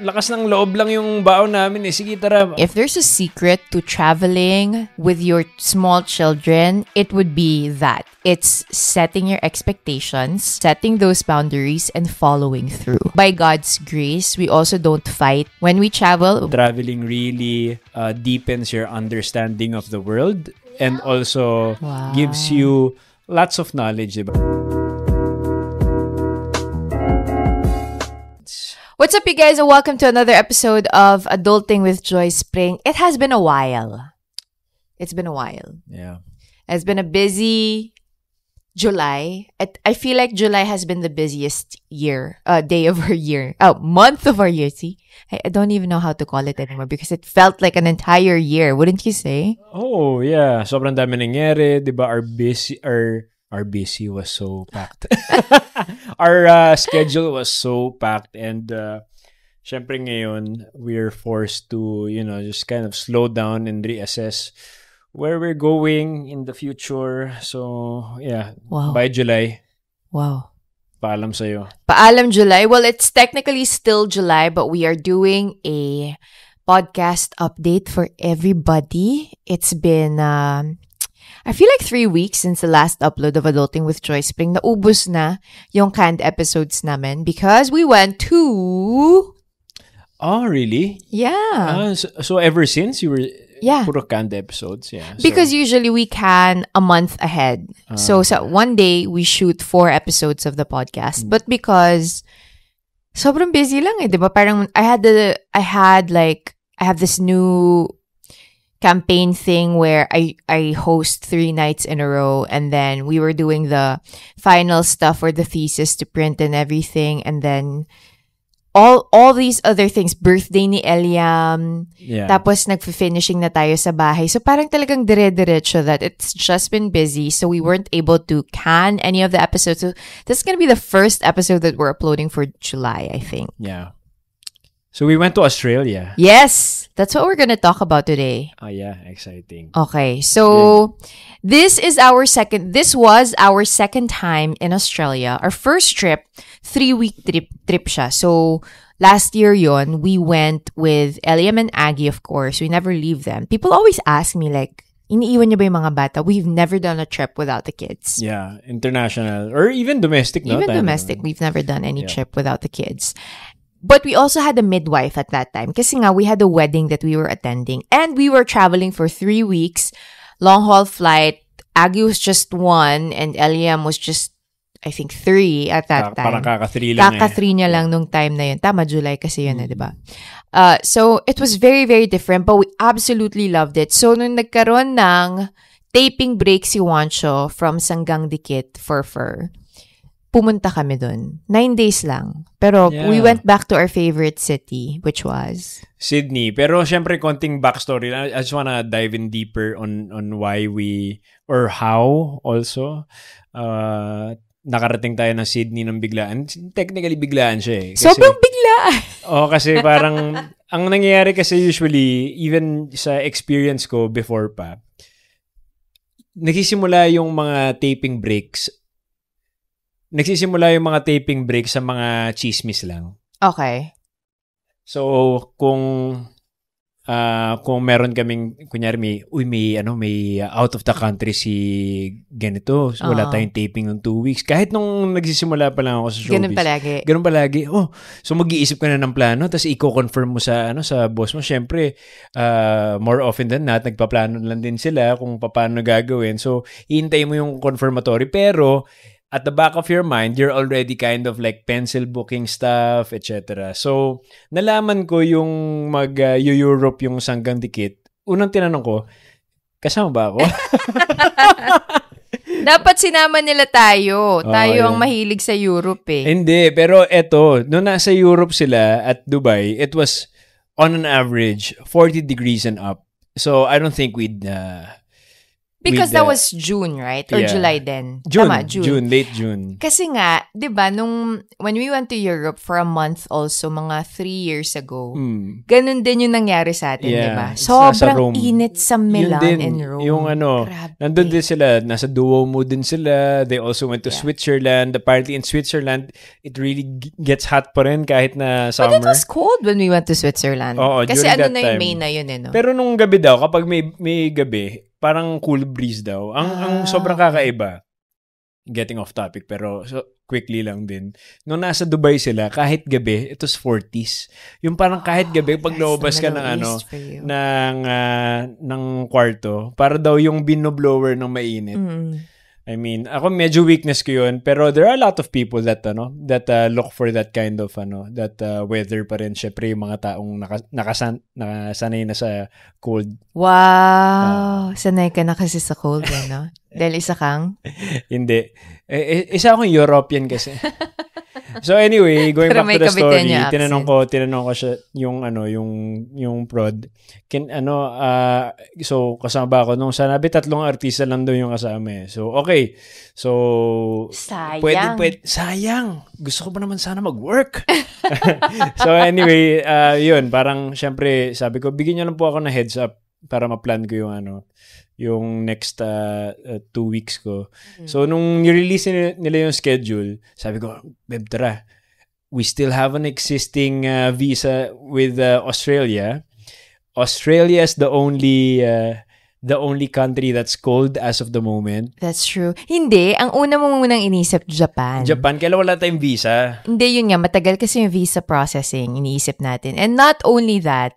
lakas ng loob lang yung baon namin eh. Sige, tara. If there's a secret to traveling with your small children, it would be that. It's setting your expectations, setting those boundaries, and following through. By God's grace, we also don't fight when we travel. Traveling really deepens your understanding of the world and also gives you lots of knowledge, diba? What's up, you guys, and welcome to another episode of Adulting with Joy Spring. It has been a while. It's been a while. Yeah. It's been a busy July. I feel like July has been the busiest day of our year. Month of our year. See? I don't even know how to call it anymore because it felt like an entire year. Wouldn't you say? Oh, yeah. Sobrang dami nangyari. Diba? Our busy was so packed. Our schedule was so packed, and syempre ngayon we're forced to, just kind of slow down and reassess where we're going in the future. So, yeah. Wow. By July. Wow. Paalam sa'yo. Paalam July. Well, it's technically still July, but we are doing a podcast update for everybody. It's been I feel like 3 weeks since the last upload of Adulting with Joy Spring. Naubos na yung canned episodes namin because we went to... Oh, really? Yeah. So ever since you were... Yeah. Puro canned episodes, yeah. Because usually we can a month ahead. So one day we shoot 4 episodes of the podcast. But because sobrang busy lang eh, di ba? Parang I have this new campaign thing where I host 3 nights in a row, and then we were doing the final stuff for the thesis to print and everything, and then all these other things, birthday ni Eliam, tapos nagfi-finishing na tayo sa bahay. So parang talagang dire-diretso that it's just been busy, so we weren't able to can any of the episodes. So this is going to be the first episode that we're uploading for July, I think. Yeah. So we went to Australia. Yes! That's what we're gonna talk about today. Oh yeah, exciting. Okay, so this was our second time in Australia. Our first trip, 3-week trip siya. So last year yon, we went with Eliam and Aggie, of course. We never leave them. People always ask me like, iniiwan niyo ba yung mga bata? We've never done a trip without the kids. Yeah, international or even domestic. Even domestic, we've never done any trip without the kids. But we also had a midwife at that time. Kasi nga, we had a wedding that we were attending. And we were traveling for 3 weeks. Long-haul flight. Aggie was just 1. And Eliam was just, I think, 3 at that time. Parang kaka-3 lang Kaka-3 niya lang nung time na yun. Tama, July kasi yun di ba? So, it was very, very different. But we absolutely loved it. So, nung nagkaroon ng taping break si Juancho from Sanggang Dikit for Fur, pumunta kami dun. 9 days lang. Pero we went back to our favorite city, which was Sydney. Pero syempre, konting backstory. I just wanna dive in deeper on why or how also nakarating tayo ng Sydney ng biglaan. Technically, biglaan siya eh. Kasi, sobrang biglaan! kasi parang, ang nangyayari kasi usually, even sa experience ko before pa, nagsisimula yung mga taping breaks sa mga chismis lang. Okay. So, kung meron kaming, kunyari may out of the country si ganito, so wala tayong taping ng 2 weeks. Kahit nung nagsisimula pa lang ako sa showbiz. Ganun palagi. Oh, so mag-iisip ka na ng plano, tapos i-confirm mo sa boss mo. Syempre, more often than not, nagpaplano lang din sila kung paano gagawin. So, hihintay mo yung confirmatory. Pero, at the back of your mind, you're already kind of like pencil booking stuff, etc. So, nalaman ko yung mag-Europe yung Sanggang Dikit. Unang tinanong ko, kasama ba ako? Dapat sinama nila tayo. Tayo ang mahilig sa Europe eh. Hindi, pero eto, nung nasa Europe sila at Dubai, it was on an average 40 degrees and up. So, I don't think we'd Because that was June, right? Or July then? Tama, June, late June. Kasi nga, di ba, when we went to Europe for a month also, mga 3 years ago, ganun din yung nangyari sa atin, di ba? Sobrang init sa Milan and Rome. Yung nandun din sila, nasa Duomo din sila. They also went to Switzerland. Apparently in Switzerland, it really gets hot pa rin kahit na summer. But it was cold when we went to Switzerland. Oo, kasi ano na yung May na yun, no? Pero nung gabi daw, kapag may gabi, parang cool breeze daw. Ang sobrang kakaiba. Getting off topic, pero quickly lang din. Nung nasa Dubai sila, kahit gabi, it was 40s. Yung parang kahit gabi, pag lumabas ka ng kwarto, para daw yung binoblower ng mainit. I mean, ako medyo weakness ko yun, pero there are a lot of people that look for that kind of weather pa rin. Syempre yung mga taong nakasanay na sa cold. Wow! Sanay ka na kasi sa cold, no? Dahil isa kang? Hindi. Isa akong European kasi. So anyway, going back to the story, tinanong ko siya yung prod. So kasama ba ako nung sanabi 3 artista lang daw yung kasama eh. So okay. So sayang. Pwede sayang. Gusto ko ba naman sana mag-work? So anyway, yun, parang syempre sabi ko bigyan niyo lang po ako ng heads up para ma-plan ko yung next 2 weeks ko. So, nung ni-release nila yung schedule, sabi ko, babe, tara, we still have an existing visa with Australia. Australia is the only country that's cold as of the moment. That's true. Hindi, ang una mo munang inisip, Japan. Japan, kailan wala tayong visa? Hindi, yun nga, matagal kasi yung visa processing, iniisip natin. And not only that,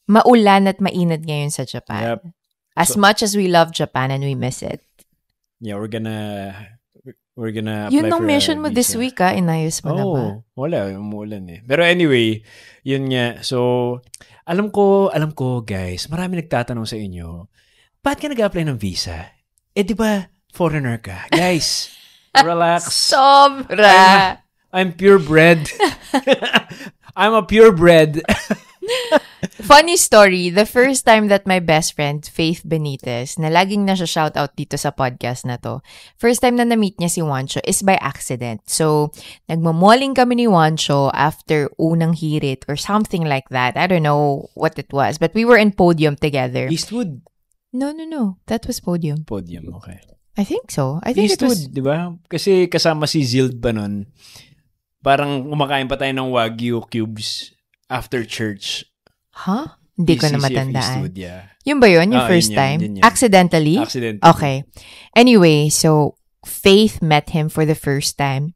maulan at mainit ngayon sa Japan. Yep. As much as we love Japan and we miss it. Yeah, we're gonna apply yun ang mission mo this week, inayos mo na ba? Wala, umuulan eh. Pero anyway, yun nga. So, alam ko guys, marami nagtatanong sa inyo, ba't ka nag-apply ng visa? Eh, di ba, foreigner ka? Guys, relax. Sobra! I'm purebred. I'm a purebred. Funny story, the first time that my best friend, Faith Benitez, na laging na siya shoutout dito sa podcast na to, first time na na-meet niya si Juancho is by accident. So, nagmamalling kami ni Juancho after unang hirit or something like that. I don't know what it was, but we were in Podium together. Eastwood? No. That was Podium. Podium, okay. I think so. I think Eastwood, it was... di ba? Kasi kasama si Zild pa nun. Parang kumakain pa tayo ng Wagyu cubes after church. Huh? Hindi ko na matandaan. Eastwood, yeah. Yun ba yun? Yung first time? Yun. Accidentally? Okay. Anyway, so Faith met him for the first time.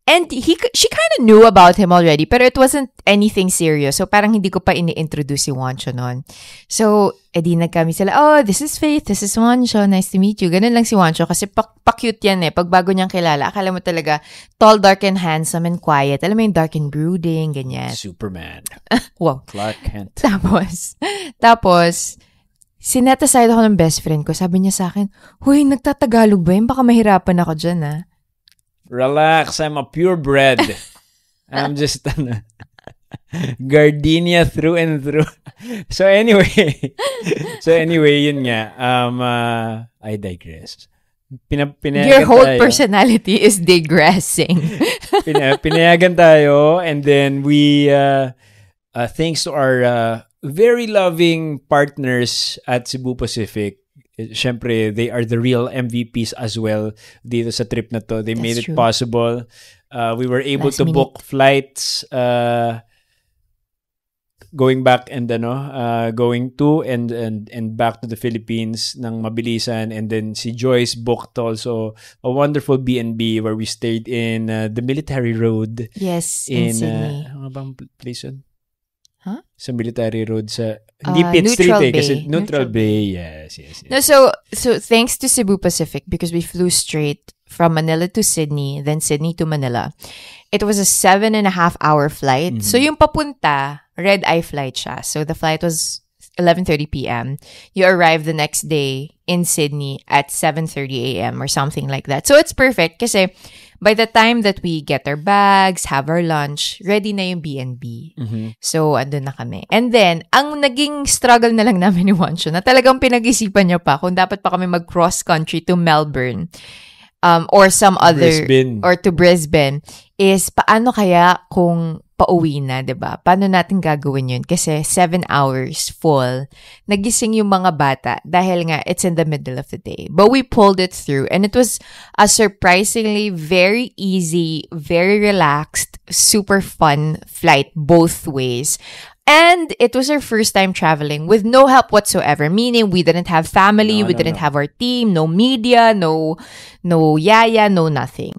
And she kind of knew about him already, pero it wasn't anything serious. So parang hindi ko pa ini-introduce si Juancho noon. So, edi nagkami sila, oh, this is Faith, this is Juancho, nice to meet you. Ganun lang si Juancho kasi pa-cute yan eh. Pag bago niyang kilala, akala mo talaga tall, dark, and handsome and quiet. Alam mo yung dark and brooding, ganyan. Superman. Wow. Clark Kent. Tapos, sinet aside ako ng best friend ko. Sabi niya sa akin, huy, nagtatagalog ba yun? Baka mahirapan ako dyan, ha? Relax, I'm a purebred. I'm just gardenia through and through. So anyway, yun nga. I digress. Your whole personality is digressing. Pinayagan tayo, and then we, thanks to our very loving partners at Cebu Pacific, syempre, they are the real MVPs as well dito sa trip na to. They made it possible. We were able to book flights going back and going to and back to the Philippines ng mabilisan. And then si Joyce booked also a wonderful B&B where we stayed in the Military Road. Yes, in Sydney. Ano bang place yun? Huh? Sa Military Road sa hindi Pitt Street kasi Neutral Bay. Yes. No, so thanks to Cebu Pacific because we flew straight from Manila to Sydney, then Sydney to Manila. It was a 7.5-hour flight. Mm-hmm. So yung papunta, red-eye flight siya. So the flight was 11:30 p.m. You arrive the next day in Sydney at 7:30 a.m. or something like that. So it's perfect kasi by the time that we get our bags, have our lunch, ready na yung B&B. So, andun na kami. And then, ang naging struggle na lang namin ni Juancho, na talagang pinag-isipan niya pa kung dapat pa kami mag-cross country to Melbourne, or some other, Brisbane. or to Brisbane, is paano kaya kung pauwi na, diba? Paano natin gagawin yun? Kasi 7 hours full. Nagising yung mga bata dahil nga it's in the middle of the day. But we pulled it through and it was a surprisingly very easy, very relaxed, super fun flight both ways. And it was our first time traveling with no help whatsoever, meaning we didn't have family, we didn't have our team, no media, no yaya, no nothing.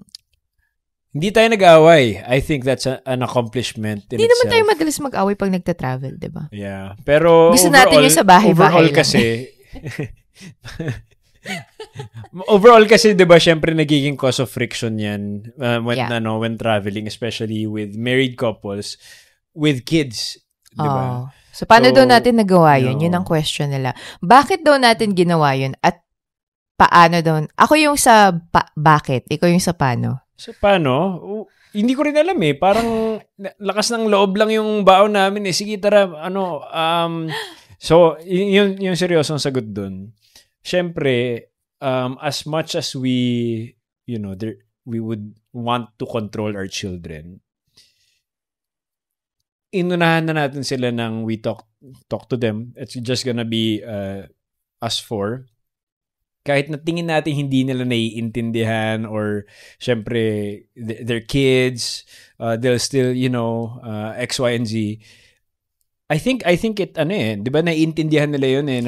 Hindi tayo nag-away. I think that's an accomplishment in Hindi itself. naman tayo madalas mag-away pag nagta-travel, di ba? Yeah. Pero gusto overall, natin yung sa bahay-bahay overall kasi, overall kasi, di ba, syempre nagiging cause of friction yan when traveling, especially with married couples, with kids, di ba? So, paano daw natin nagawa yun? Yun ang question nila. Bakit daw natin ginawa yun? At paano daw? Ako yung sa bakit, ikaw yung sa paano? So, paano? Hindi ko rin alam eh. Parang lakas ng loob lang yung baon namin eh. Sige, tara, so, yung seryosong sagot dun. Siyempre, as much as we would want to control our children, inunahan na natin sila ng we talk to them. It's just gonna be us four. Kahit na tingin natin hindi nila naiintindihan or syempre their kids, they'll still, X, Y, and Z. I think it, di ba naiintindihan nila yun eh.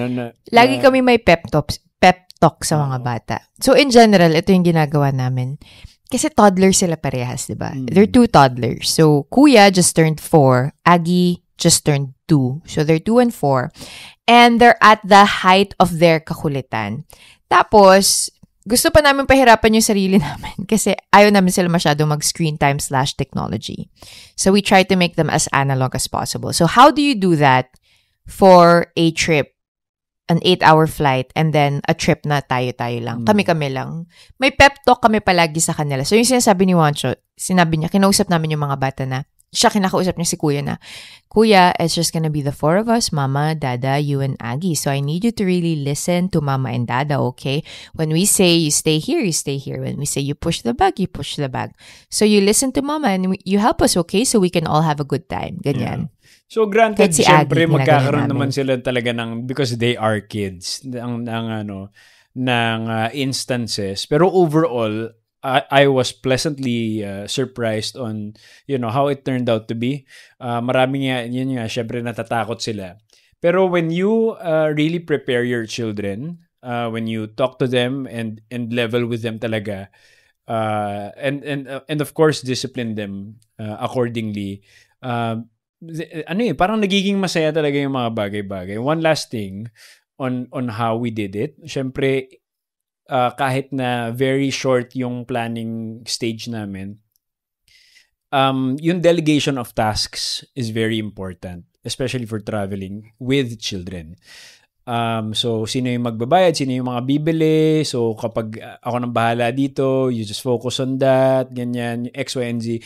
Lagi kami may pep talk sa mga bata. So in general, ito yung ginagawa namin. Kasi toddlers sila parehas, di ba? They're 2 toddlers. So Kuya just turned 4. Aggie just turned 2. So they're 2 and 4. And they're at the height of their kakulitan. Tapos, gusto pa namin pahirapan yung sarili namin kasi ayaw namin sila masyadong mag-screen time / technology. So, we try to make them as analog as possible. So, how do you do that for a trip? An 8-hour flight and then a trip na tayo-tayo lang. Kami-kami lang. May pep talk kami palagi sa kanila. So, yung sinasabi ni Juancho, sinabi niya, kinausap namin yung mga bata na, kinakausap niya si Kuya na, Kuya, it's just gonna be the 4 of us, Mama, Dada, you, and Aggie. So I need you to really listen to Mama and Dada, okay? When we say you stay here, you stay here. When we say you push the bag, you push the bag. So you listen to Mama and you help us, okay? So we can all have a good time. Ganyan. Yeah. So granted, syempre magkakaroon naman sila talaga ng, because they are kids, ng instances. Pero overall, I was pleasantly surprised on, how it turned out to be. Marami nga, yun nga, syempre natatakot sila. Pero when you really prepare your children, when you talk to them and level with them talaga, and of course discipline them accordingly, parang nagiging masaya talaga yung mga bagay-bagay. One last thing on how we did it. Syempre, kahit na very short yung planning stage namin, yung delegation of tasks is very important, especially for traveling with children. So, sino yung magbabayad, sino yung mga bibili. So, kapag ako nang bahala dito, you just focus on that, ganyan, X, Y, and Z.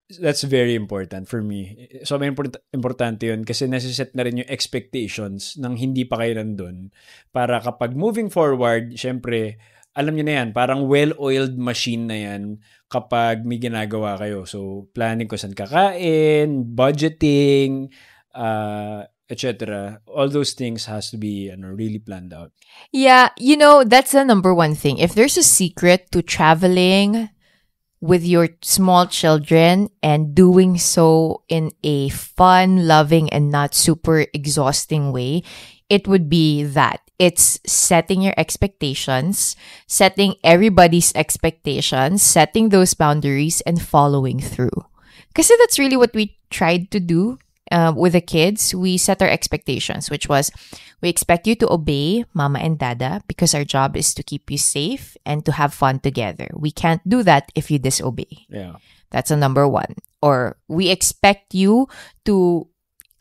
That's very important for me. So, may importante yun kasi nasiset na rin yung expectations ng hindi pa kayo nandun. Para kapag moving forward, syempre, alam niyo na yan, parang well-oiled machine na yan kapag may ginagawa kayo. So, planning ko saan kakain, budgeting, etc. All those things has to be really planned out. Yeah, that's the number one thing. If there's a secret to traveling with your small children and doing so in a fun, loving, and not super exhausting way, it would be that. It's setting your expectations, setting everybody's expectations, setting those boundaries, and following through. Because that's really what we tried to do with the kids. We set our expectations, which was, we expect you to obey Mama and Dada because our job is to keep you safe and to have fun together. We can't do that if you disobey. Yeah. That's a number one. Or we expect you to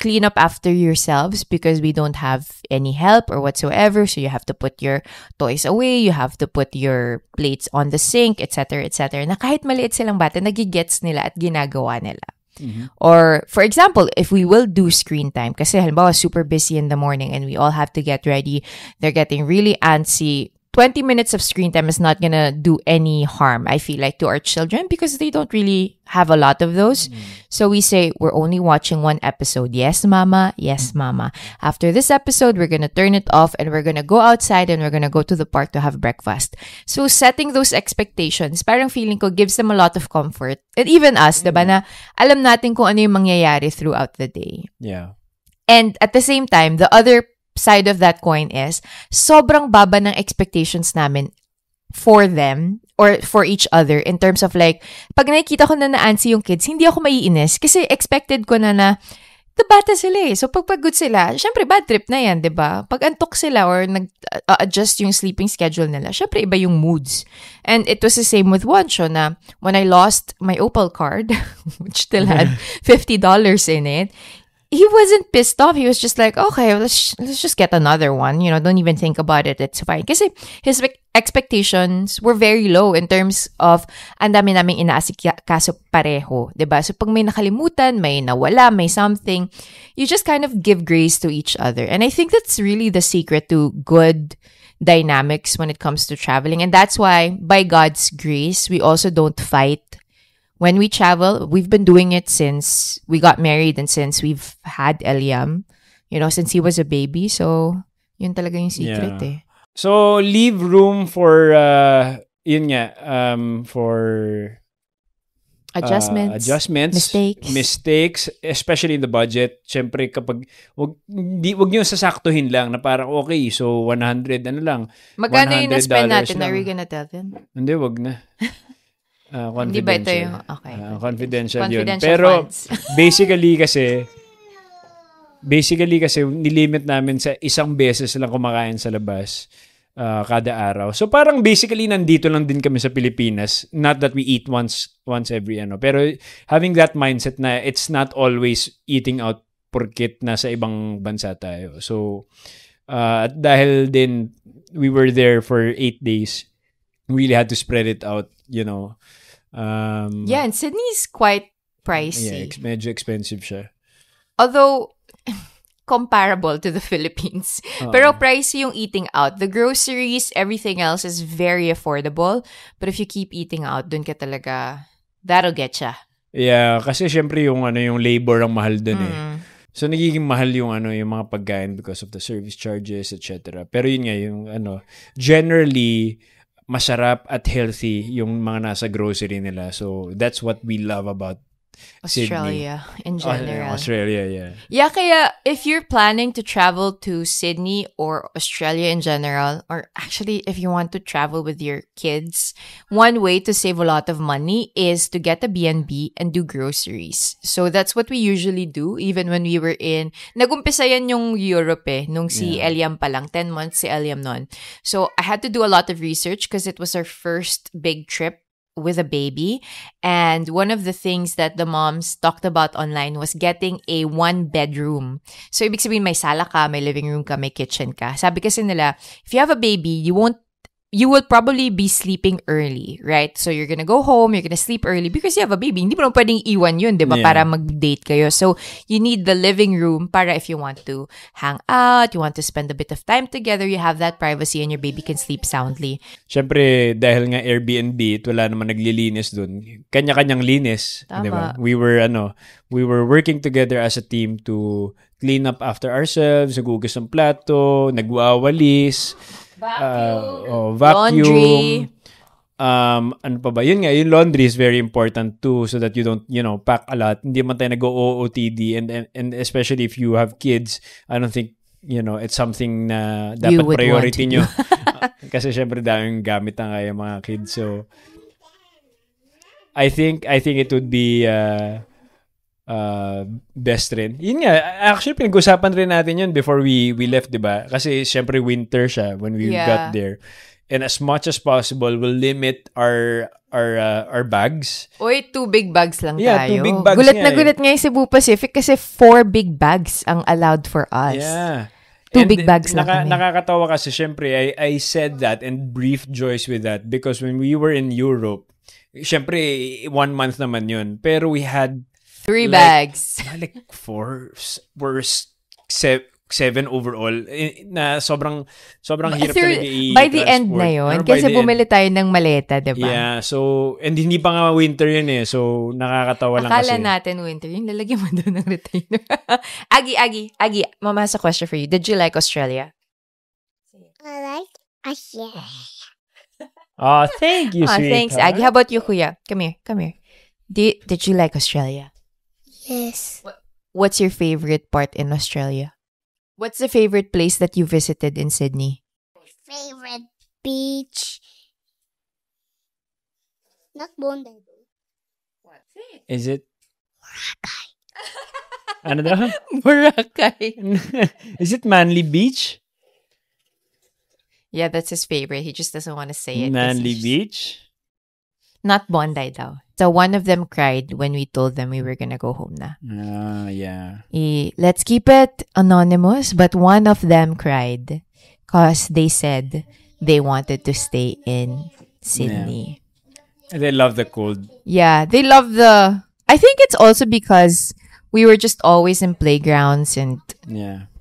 clean up after yourselves because we don't have any help or whatsoever. So you have to put your toys away, you have to put your plates on the sink, etc., etc. Na kahit maliit silang bata, nagigets nila at ginagawa nila. Mm-hmm. Or, for example, if we will do screen time, kasi halimbawa super busy in the morning and we all have to get ready, they're getting really antsy. 20 minutes of screen time is not gonna do any harm, I feel like, to our children because they don't really have a lot of those. So we say, we're only watching one episode. Yes, mama. Yes, mama. After this episode, we're gonna turn it off and we're gonna go outside and we're gonna go to the park to have breakfast. So setting those expectations, parang feeling ko gives them a lot of comfort. And even us, diba, na alam natin kung ano yung mangyayari throughout the day. Yeah. And at the same time, the other side of that coin is sobrang baba ng expectations namin for them or for each other in terms of like, pag nakikita ko na na-antsy yung kids, hindi ako maiinis kasi expected ko na bata sila eh. So pag pagod sila, syempre bad trip na yan, diba? Pag antok sila or nag-adjust yung sleeping schedule nila, syempre iba yung moods. And it was the same with Juancho na when I lost my Opal card, which still had $50 in it, he wasn't pissed off. He was just like, okay, let's just get another one. You know, don't even think about it. It's fine. Kasi his expectations were very low in terms of ang dami naming inaasikaso pareho. Diba? So pag may nakalimutan, may nawala, may something, you just kind of give grace to each other. And I think that's really the secret to good dynamics when it comes to traveling. And that's why, by God's grace, we also don't fight. When we travel, we've been doing it since we got married and since we've had Eliam, you know, since he was a baby. So, yun talaga yung secret eh. So, leave room for, yun nga, for adjustments, mistakes, especially in the budget. Siyempre, kapag, wag nyo sasaktuhin lang na parang, okay, so 100, ano lang. Magkano yung na-spend natin? Are we gonna tell them? Hindi, wag na. Hindi ba ito yung okay? Confidential yun. Pero basically kasi nilimit namin sa isang beses lang kumakain sa labas kada araw. So parang basically nandito lang din kami sa Pilipinas. Not that we eat once every ano. Pero having that mindset na it's not always eating out porket nasa ibang bansa tayo. So dahil din we were there for 8 days, we really had to spread it out, you know. Yeah, and Sydney's quite pricey. Yeah, medyo expensive siya. Although, comparable to the Philippines. Pero pricey yung eating out. The groceries, everything else is very affordable. But if you keep eating out, dun ka talaga, that'll get ya. Yeah, kasi syempre yung labor ang mahal dun eh. So nagiging mahal yung mga pagkain because of the service charges, etc. Pero yun nga yung generally masarap at healthy yung mga nasa grocery nila. So, that's what we love about Australia Sydney. In general. Australia, yeah. Yeah, kaya if you're planning to travel to Sydney or Australia in general, or actually if you want to travel with your kids, one way to save a lot of money is to get a B&B and do groceries. So that's what we usually do even when we were in, nagumpisa yan yung Europe nung si Eliam pa lang, 10 months si Eliam nun. So I had to do a lot of research because it was our first big trip with a baby. And one of the things that the moms talked about online was getting a 1-bedroom. So, ibig sabihin, may sala ka, may living room ka, may kitchen ka. Sabi kasi nila, if you have a baby, you will probably be sleeping early, right? So, you're gonna go home, you're gonna sleep early because you have a baby. Hindi mo naman pwedeng iwan yun, di ba? Para mag-date kayo. So, you need the living room para if you want to hang out, you want to spend a bit of time together, you have that privacy and your baby can sleep soundly. Siyempre, dahil nga Airbnb, wala naman naglilinis dun. Kanya-kanyang linis, di ba? We were working together as a team to clean up after ourselves, nagugas ng plato, nagwawalis, vacuum, laundry. Ano pa ba? Yun nga, yung laundry is very important too so that you don't, pack a lot. Hindi man tayo nag-OOTD and especially if you have kids, I don't think, it's something na dapat priority nyo. Kasi syempre daming gamit na kaya mga kids. So, I think it would be best rin. Yun nga, actually pinag-usapan rin natin yun before we left, diba? Kasi syempre winter siya when we got there. and as much as possible, we'll limit our bags. Oy, 2 big bags lang Yeah, tayo. 2 big bags Gulat nga na gulat nga yung Cebu Pacific kasi 4 big bags ang allowed for us. Yeah. 2 big bags lang kami. Nakakatawa kasi, syempre, I said that and briefed Joyce with that because when we were in Europe, syempre, 1 month naman yun. Pero we had 3 bags. Like 4 or 7 overall na sobrang hirap talaga by the end na yun kasi bumili tayo ng maleta, diba? Yeah, so and hindi pa nga winter yun so nakakatawa lang kasi. Akala natin winter yun, lalagyan mo doon ng retainer. Agi, mama has a question for you. Did you like Australia? I like Australia. Oh, thank you, sweetheart. Thanks, Agi. How about you, Kuya? Come here. Did you like Australia? Yes. What's your favorite part in Australia? What's the favorite place that you visited in Sydney? Favorite beach? Not Bondi. What's it? Is it? Boracay. Ano daw? Boracay. Is it Manly Beach? Yeah, that's his favorite. He just doesn't want to say it. Manly Beach? Not Bondi daw. So one of them cried when we told them we were gonna go home na. Yeah. Let's keep it anonymous, but one of them cried because they said they wanted to stay in Sydney. Yeah. They love the cold. Yeah, they love I think it's also because we were just always in playgrounds and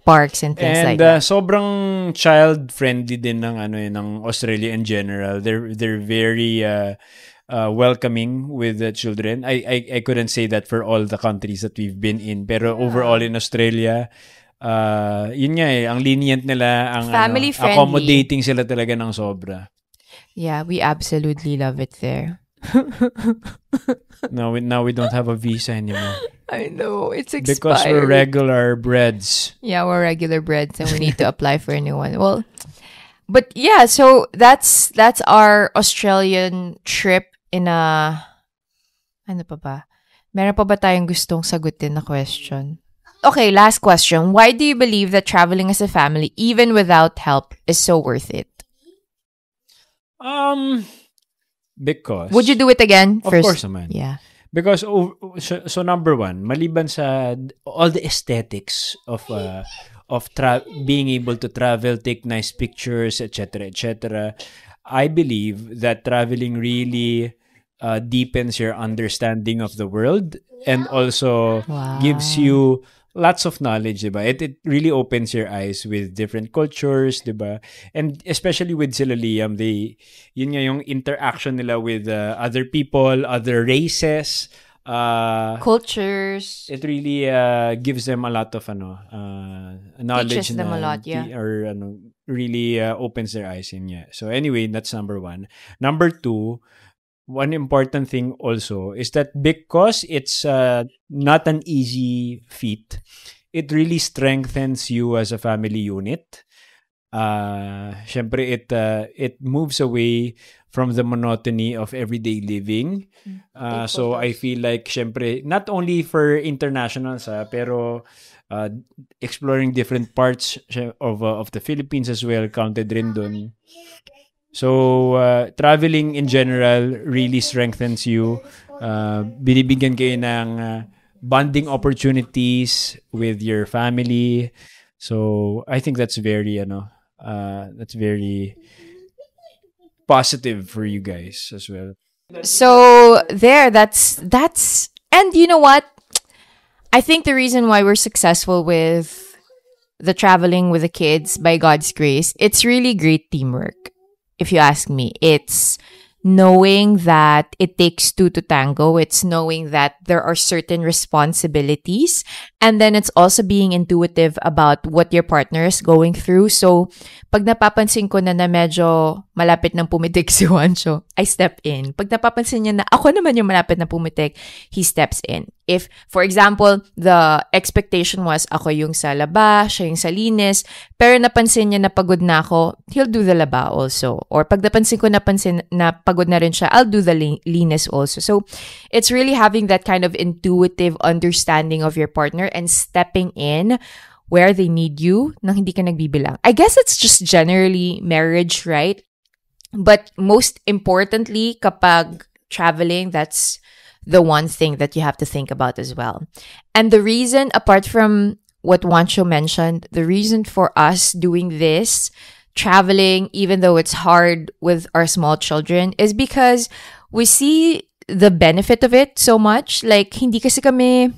parks and things like that. Sobrang child-friendly din ng Australia in general. They're very welcoming with the children. I couldn't say that for all the countries that we've been in, pero overall in Australia, yun nga ang lenient nila, ang family friendly, accommodating sila talaga ng sobra. Yeah, we absolutely love it there. Now we don't have a visa anymore. I know, it's expired. Because we're regular breds. Yeah, we're regular breds and we need to apply for a new one. Well, but yeah, so that's our Australian trip in a... Ano pa ba? Meron pa ba tayong gustong sagutin na question? Okay, last question. Why do you believe that traveling as a family, even without help, is so worth it? Because... Would you do it again? Of course naman. Yeah. Because, so number one, maliban sa all the aesthetics of being able to travel, take nice pictures, etc., I believe that traveling really deepens your understanding of the world and also gives you lots of knowledge, diba? It really opens your eyes with different cultures, diba? And especially with sila Liam, yun nga yung interaction nila with other people, other races, cultures. It really gives them a lot of knowledge. Teaches them a lot, yeah. Or really opens their eyes in. Yeah. So anyway, that's number one. Number two, one important thing also is that because it's not an easy feat, it really strengthens you as a family unit. Syempre, it moves away from the monotony of everyday living. So I feel like, syempre, not only for internationals, pero exploring different parts of the Philippines as well, counted rin dun. So, traveling in general really strengthens you. Binibigyan kayo ng bonding opportunities with your family. So, I think that's very positive for you guys as well. So, that's and you know what? I think the reason why we're successful with the traveling with the kids, by God's grace, it's really great teamwork. If you ask me, it's knowing that it takes two to tango. It's knowing that there are certain responsibilities. And then it's also being intuitive about what your partner is going through. So, pag napapansin ko na medyo malapit ng pumitik si Juancho, I step in. Pag napapansin niya na ako naman yung malapit na pumitik, he steps in. If, for example, the expectation was ako yung sa laba, siya yung sa linis, pero napansin niya na pagod na ako, he'll do the laba also. Or pag napansin ko na pagod na rin siya, I'll do the linis also. So, it's really having that kind of intuitive understanding of your partner and stepping in where they need you nang hindi ka nagbibilang. I guess it's just generally marriage, right? But most importantly, kapag traveling, that's the one thing that you have to think about as well. And the reason, apart from what Juancho mentioned, the reason for us doing this, traveling, even though it's hard with our small children, is because we see the benefit of it so much. Like, hindi kasi kami,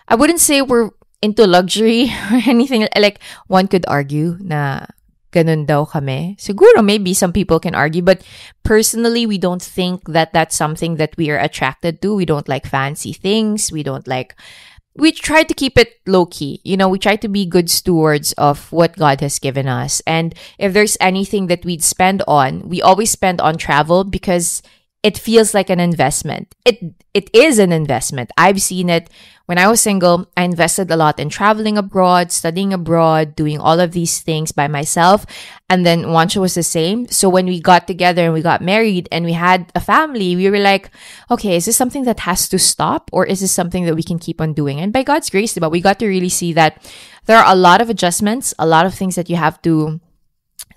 I wouldn't say we're into luxury or anything. Like, one could argue na ganun daw kami. Siguro, maybe some people can argue, but personally, we don't think that that's something that we are attracted to. We don't like fancy things. We try to keep it low-key. You know, we try to be good stewards of what God has given us. And if there's anything that we'd spend on, we always spend on travel because it feels like an investment. It is an investment. I've seen it. When I was single, I invested a lot in traveling abroad, studying abroad, doing all of these things by myself. And then Juancho was the same. So when we got together and we got married and we had a family, we were like, okay, is this something that has to stop, or is this something that we can keep on doing? And by God's grace, we got to really see that there are a lot of adjustments, a lot of things that you have to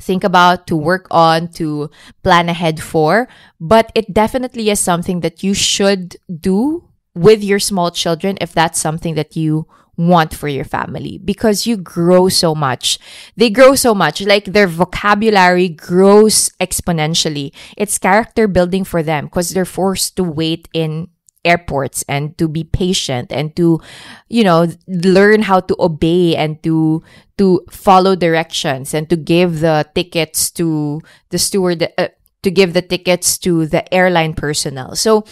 think about, to work on, to plan ahead for. But it definitely is something that you should do with your small children if that's something that you want for your family, because you grow so much. They grow so much. Like, their vocabulary grows exponentially. It's character building for them because they're forced to wait in airports and to be patient and to, you know, learn how to obey and to follow directions and to give the tickets to the steward, to give the tickets to the airline personnel. So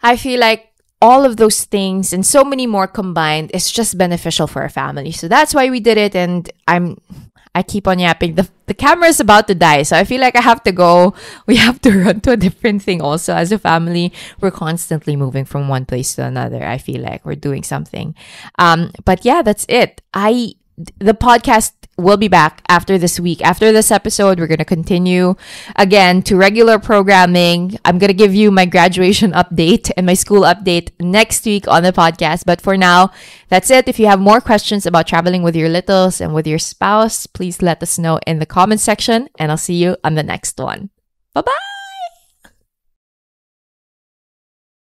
I feel like all of those things and so many more combined is just beneficial for our family. So that's why we did it. And I keep on yapping. The camera is about to die. So I feel like I have to go. We have to run to a different thing also. As a family, we're constantly moving from one place to another. I feel like we're doing something. But yeah, that's it. The podcast will be back after this week. After this episode, we're going to continue again to regular programming. I'm going to give you my graduation update and my school update next week on the podcast. But for now, that's it. If you have more questions about traveling with your littles and with your spouse, please let us know in the comment section, and I'll see you on the next one. Bye-bye!